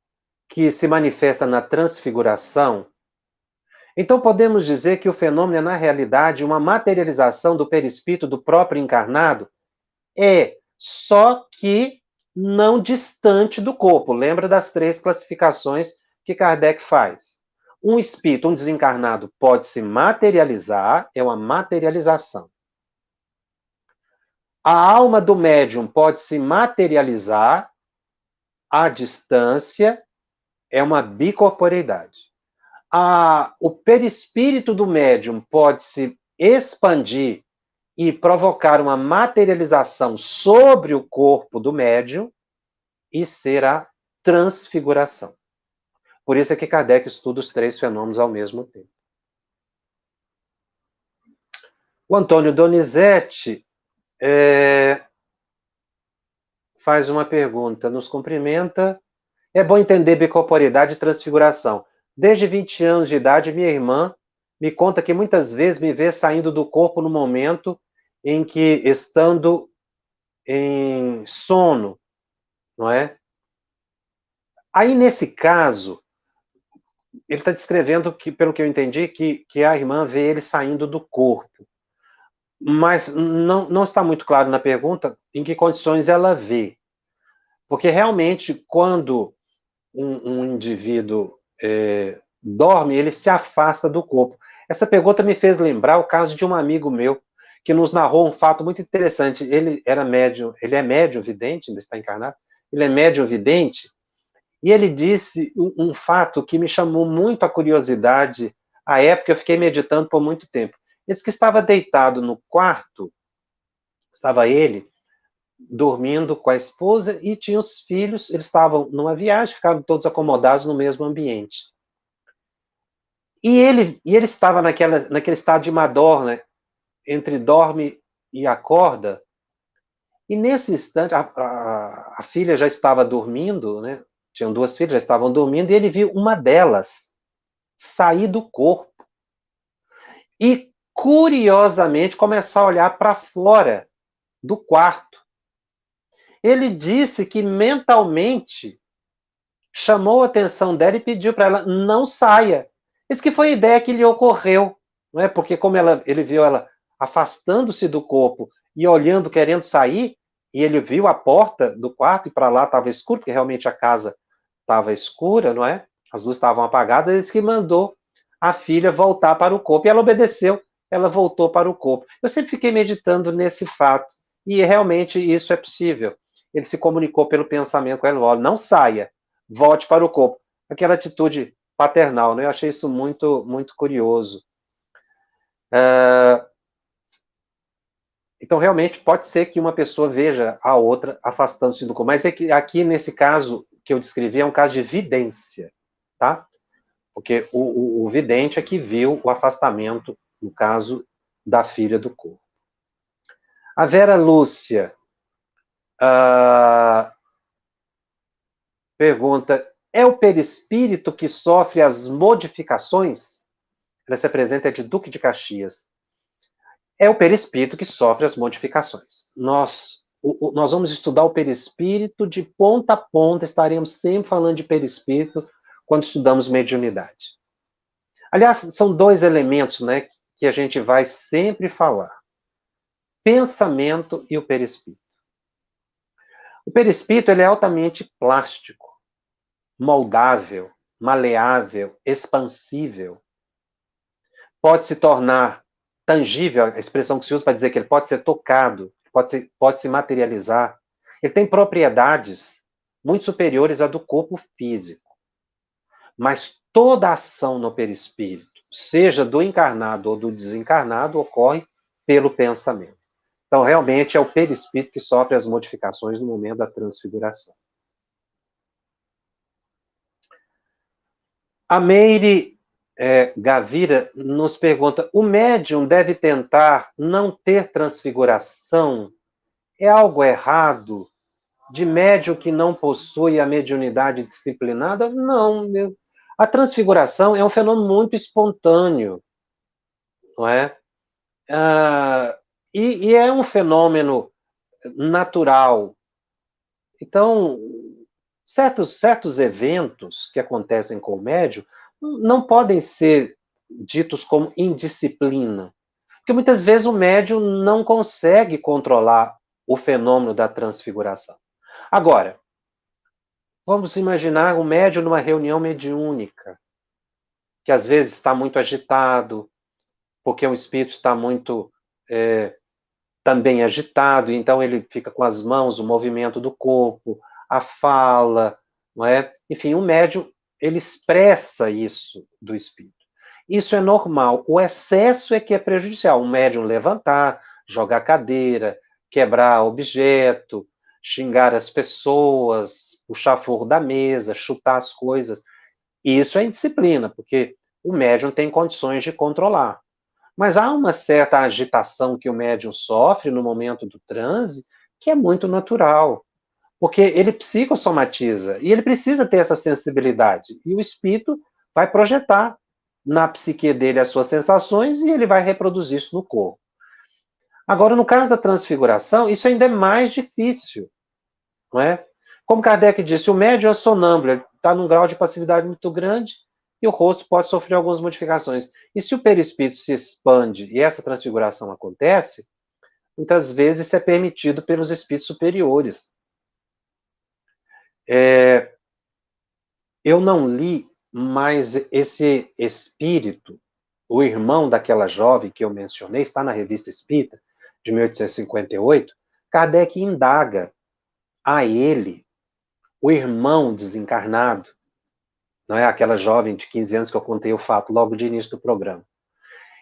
que se manifesta na transfiguração, então podemos dizer que o fenômeno é, na realidade, uma materialização do perispírito do próprio encarnado? Só que não distante do corpo. Lembra das 3 classificações que Kardec faz. Um espírito, um desencarnado, pode se materializar, é uma materialização. A alma do médium pode se materializar à distância, é uma bicorporeidade. O perispírito do médium pode se expandir e provocar uma materialização sobre o corpo do médium e ser a transfiguração. Por isso é que Kardec estuda os 3 fenômenos ao mesmo tempo. O Antônio Donizete faz uma pergunta, nos cumprimenta. É bom entender bicorporeidade e transfiguração. Desde 20 anos de idade, minha irmã me conta que muitas vezes me vê saindo do corpo no momento em que, estando em sono, não é? Aí, nesse caso, ele está descrevendo, que, pelo que eu entendi, que a irmã vê ele saindo do corpo. Mas não está muito claro na pergunta em que condições ela vê. Porque realmente, quando um indivíduo dorme, ele se afasta do corpo. Essa pergunta me fez lembrar o caso de um amigo meu, que nos narrou um fato muito interessante. Ele era médium, ele é médium vidente, ainda está encarnado, ele é médium vidente, e ele disse um fato que me chamou muito a curiosidade. À época, eu fiquei meditando por muito tempo. Ele disse que estava deitado no quarto, estava ele, dormindo com a esposa, e tinha os filhos, eles estavam numa viagem, ficaram todos acomodados no mesmo ambiente. E ele estava naquele estado de madorna, entre dorme e acorda, e nesse instante, a filha já estava dormindo, né? Tinham duas filhas, já estavam dormindo, e ele viu uma delas sair do corpo e, curiosamente, começar a olhar para fora do quarto. Ele disse que mentalmente chamou a atenção dela e pediu para ela: não saia. Isso que foi a ideia que lhe ocorreu, não é? Porque como ele viu ela afastando-se do corpo e olhando, querendo sair, e ele viu a porta do quarto, e para lá estava escuro, porque realmente a casa estava escura, não é? As luzes estavam apagadas. Ele disse que mandou a filha voltar para o corpo, e ela obedeceu, ela voltou para o corpo. Eu sempre fiquei meditando nesse fato, e realmente isso é possível. Ele se comunicou pelo pensamento com ela: olha, não saia, volte para o corpo. Aquela atitude paternal, né? Eu achei isso muito, muito curioso. Então, realmente, pode ser que uma pessoa veja a outra afastando-se do corpo. Mas é que aqui, nesse caso que eu descrevi, é um caso de vidência, tá? Porque o vidente é que viu o afastamento, no caso da filha do corpo. A Vera Lúcia pergunta: é o perispírito que sofre as modificações? Ela se apresenta de Duque de Caxias. É o perispírito que sofre as modificações. Nós vamos estudar o perispírito de ponta a ponta, estaremos sempre falando de perispírito quando estudamos mediunidade. Aliás, são dois elementos, né, que a gente vai sempre falar: pensamento e o perispírito. O perispírito, ele é altamente plástico, moldável, maleável, expansível. Pode se tornar tangível, a expressão que se usa para dizer que ele pode ser tocado, pode se materializar. Ele tem propriedades muito superiores à do corpo físico. Mas toda ação no perispírito, seja do encarnado ou do desencarnado, ocorre pelo pensamento. Então, realmente, é o perispírito que sofre as modificações no momento da transfiguração. A Meire Gavira nos pergunta: o médium deve tentar não ter transfiguração? É algo errado de médium que não possui a mediunidade disciplinada? Não. A transfiguração é um fenômeno muito espontâneo, não é? E é um fenômeno natural. Então, certos eventos que acontecem com o médium não podem ser ditos como indisciplina, porque muitas vezes o médium não consegue controlar o fenômeno da transfiguração. Agora, vamos imaginar um médium numa reunião mediúnica, que às vezes está muito agitado, porque o espírito está muito também agitado, então ele fica com as mãos, o movimento do corpo, a fala, não é? Enfim, o médium, ele expressa isso do espírito. Isso é normal. O excesso é que é prejudicial. Um médium levantar, jogar cadeira, quebrar objeto, xingar as pessoas, puxar forro da mesa, chutar as coisas. Isso é indisciplina, porque o médium tem condições de controlar. Mas há uma certa agitação que o médium sofre no momento do transe, que é muito natural, porque ele psicossomatiza, e ele precisa ter essa sensibilidade, e o espírito vai projetar na psique dele as suas sensações, e ele vai reproduzir isso no corpo. Agora, no caso da transfiguração, isso ainda é mais difícil, não é? Como Kardec disse, o médium é sonâmbulo, ele está num grau de passividade muito grande, e o rosto pode sofrer algumas modificações. E se o perispírito se expande e essa transfiguração acontece, muitas vezes isso é permitido pelos espíritos superiores. Eu não li, mas esse espírito, o irmão daquela jovem que eu mencionei, está na Revista Espírita, de 1858, Kardec indaga a ele, o irmão desencarnado, não é aquela jovem de 15 anos que eu contei o fato logo de início do programa.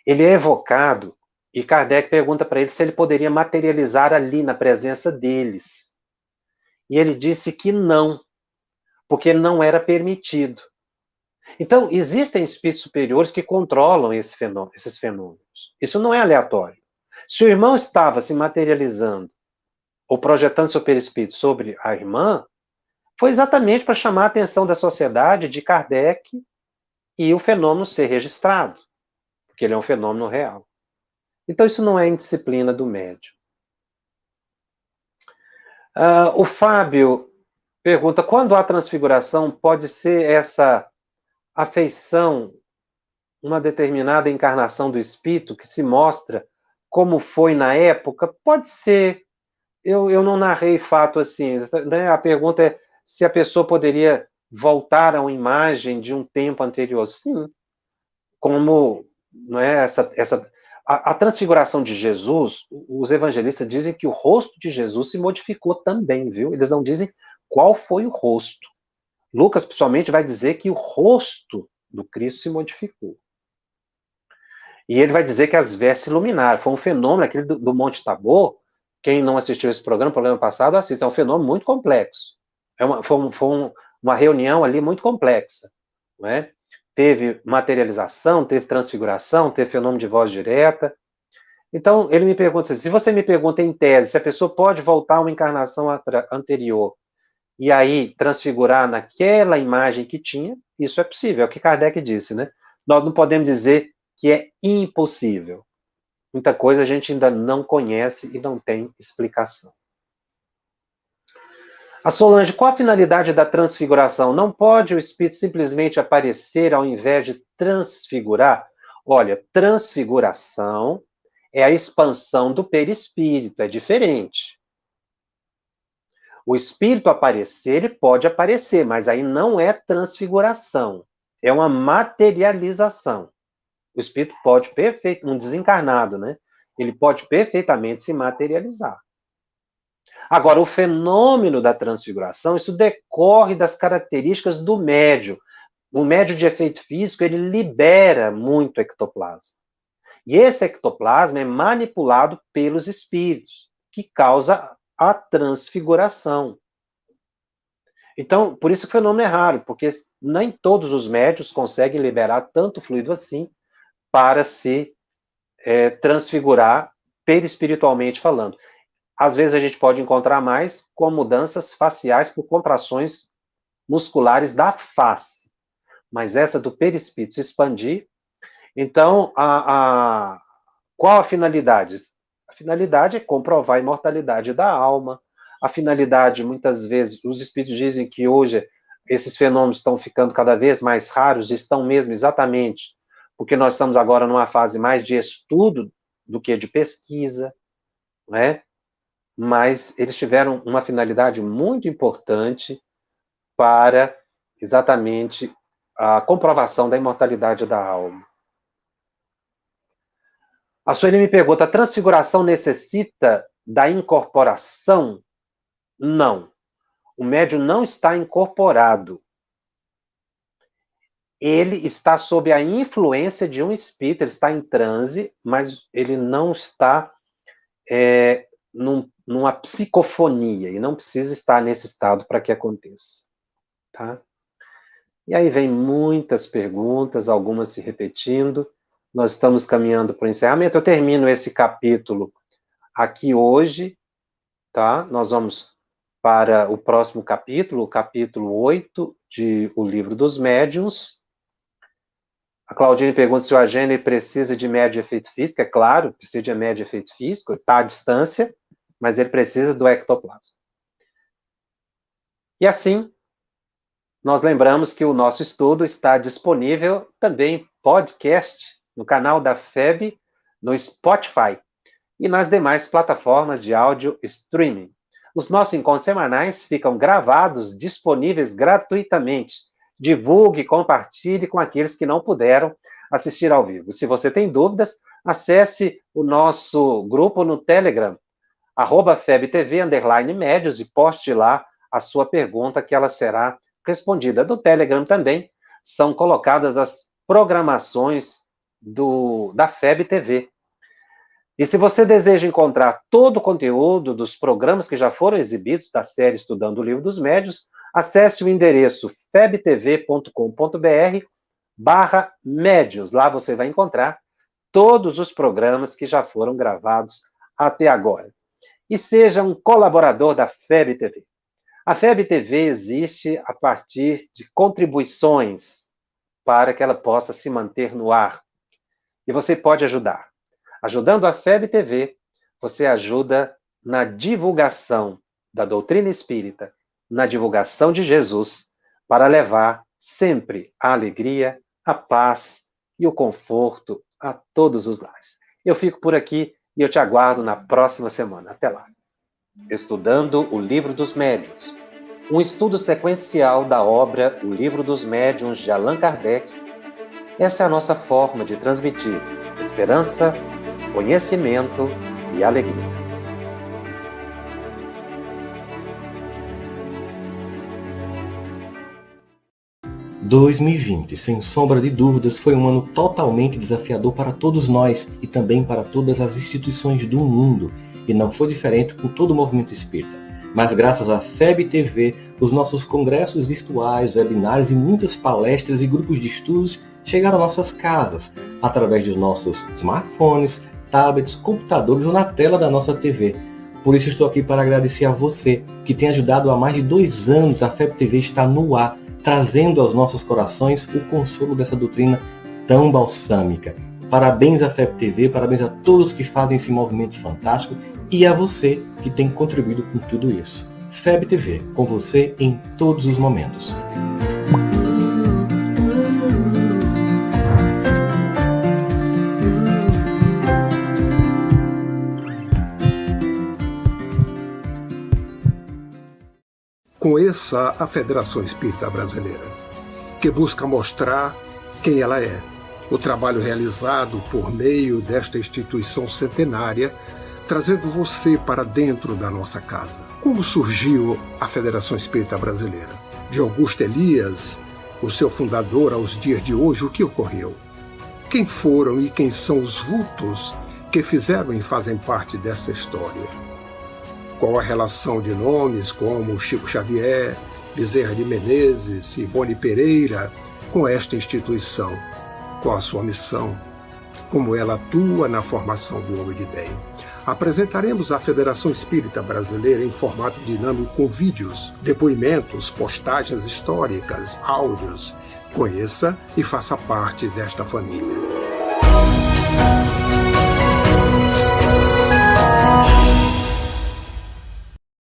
Ele é evocado e Kardec pergunta para ele se ele poderia materializar ali na presença deles. E ele disse que não, porque não era permitido. Então, existem espíritos superiores que controlam esses fenômenos. Isso não é aleatório. Se o irmão estava se materializando ou projetando seu perispírito sobre a irmã, foi exatamente para chamar a atenção da sociedade de Kardec e o fenômeno ser registrado, porque ele é um fenômeno real. Então, isso não é indisciplina do médium. O Fábio pergunta, quando há transfiguração, pode ser essa afeição, uma determinada encarnação do espírito que se mostra como foi na época? Pode ser. Eu não narrei fato assim. Né? A pergunta é se a pessoa poderia voltar a uma imagem de um tempo anterior. Sim. Como não é a transfiguração de Jesus, os evangelistas dizem que o rosto de Jesus se modificou também, viu? Eles não dizem qual foi o rosto. Lucas, principalmente, vai dizer que o rosto do Cristo se modificou. E ele vai dizer que as vestes se iluminaram. Foi um fenômeno, aquele do Monte Tabor. Quem não assistiu esse programa passado, assista. É um fenômeno muito complexo. Foi uma reunião ali muito complexa. Não é? Teve materialização, teve transfiguração, teve fenômeno de voz direta. Então, ele me pergunta assim, se você me pergunta em tese se a pessoa pode voltar a uma encarnação anterior e aí transfigurar naquela imagem que tinha, isso é possível, é o que Kardec disse, né? Nós não podemos dizer que é impossível. Muita coisa a gente ainda não conhece e não tem explicação. A Solange, qual a finalidade da transfiguração? Não pode o espírito simplesmente aparecer ao invés de transfigurar? Olha, transfiguração é a expansão do perispírito, é diferente. O espírito aparecer, ele pode aparecer, mas aí não é transfiguração, é uma materialização. O espírito pode um desencarnado, né? Ele pode perfeitamente se materializar. Agora, o fenômeno da transfiguração, isso decorre das características do médium. O médium de efeito físico, ele libera muito ectoplasma. E esse ectoplasma é manipulado pelos espíritos, que causa a transfiguração. Então, por isso que o fenômeno é raro, porque nem todos os médios conseguem liberar tanto fluido assim para se transfigurar perispiritualmente falando. Às vezes a gente pode encontrar mais com mudanças faciais por contrações musculares da face. Mas essa do perispírito se expandir. Então, qual a finalidade? A finalidade é comprovar a imortalidade da alma. A finalidade, muitas vezes, os espíritos dizem que hoje esses fenômenos estão ficando cada vez mais raros, estão mesmo exatamente porque nós estamos agora numa fase mais de estudo do que de pesquisa, né? Mas eles tiveram uma finalidade muito importante para exatamente a comprovação da imortalidade da alma. A Sueli me pergunta, a transfiguração necessita da incorporação? Não. O médium não está incorporado. Ele está sob a influência de um espírito, ele está em transe, mas ele não está numa psicofonia, e não precisa estar nesse estado para que aconteça. Tá? E aí vem muitas perguntas, algumas se repetindo. Nós estamos caminhando para o encerramento. Eu termino esse capítulo aqui hoje, tá? Nós vamos para o próximo capítulo, o capítulo 8 de O Livro dos Médiuns. A Claudine pergunta se o agênio precisa de médio de efeito físico. É claro, precisa de médio de efeito físico, está à distância, mas ele precisa do ectoplasma. E assim, Nós lembramos que o nosso estudo está disponível também em podcast, no canal da FEB, no Spotify e nas demais plataformas de áudio streaming. Os nossos encontros semanais ficam gravados, disponíveis gratuitamente. Divulgue, compartilhe com aqueles que não puderam assistir ao vivo. Se você tem dúvidas, acesse o nosso grupo no Telegram, @FebTV_Médios, e poste lá a sua pergunta, que ela será respondida. Do Telegram também são colocadas as programações da FEB TV. E se você deseja encontrar todo o conteúdo dos programas que já foram exibidos da série Estudando o Livro dos Médiuns, acesse o endereço febtv.com.br/médiuns. Lá você vai encontrar todos os programas que já foram gravados até agora. E seja um colaborador da FEB TV. A FEB TV existe a partir de contribuições para que ela possa se manter no ar. E você pode ajudar. Ajudando a FEB TV, você ajuda na divulgação da doutrina espírita, na divulgação de Jesus, para levar sempre a alegria, a paz e o conforto a todos os lares. Eu fico por aqui e eu te aguardo na próxima semana. Até lá. Estudando o Livro dos Médiuns, um estudo sequencial da obra O Livro dos Médiuns de Allan Kardec. Essa é a nossa forma de transmitir esperança, conhecimento e alegria. Em 2020, sem sombra de dúvidas, foi um ano totalmente desafiador para todos nós e também para todas as instituições do mundo, e não foi diferente com todo o movimento espírita. Mas graças à FEB TV, os nossos congressos virtuais, webinários e muitas palestras e grupos de estudos chegaram às nossas casas, através dos nossos smartphones, tablets, computadores ou na tela da nossa TV. Por isso estou aqui para agradecer a você, que tem ajudado há mais de 2 anos a FEB TV estar no ar, trazendo aos nossos corações o consolo dessa doutrina tão balsâmica. Parabéns à FEB TV, parabéns a todos que fazem esse movimento fantástico e a você que tem contribuído com tudo isso. FEB TV, com você em todos os momentos. Conheça a Federação Espírita Brasileira, que busca mostrar quem ela é. O trabalho realizado por meio desta instituição centenária, trazendo você para dentro da nossa casa. Como surgiu a Federação Espírita Brasileira? De Augusto Elias, o seu fundador, aos dias de hoje, o que ocorreu? Quem foram e quem são os vultos que fizeram e fazem parte desta história? Qual a relação de nomes como Chico Xavier, Bezerra de Menezes, Ivone Pereira com esta instituição? Qual a sua missão? Como ela atua na formação do homem de bem? Apresentaremos a Federação Espírita Brasileira em formato dinâmico com vídeos, depoimentos, postagens históricas, áudios. Conheça e faça parte desta família.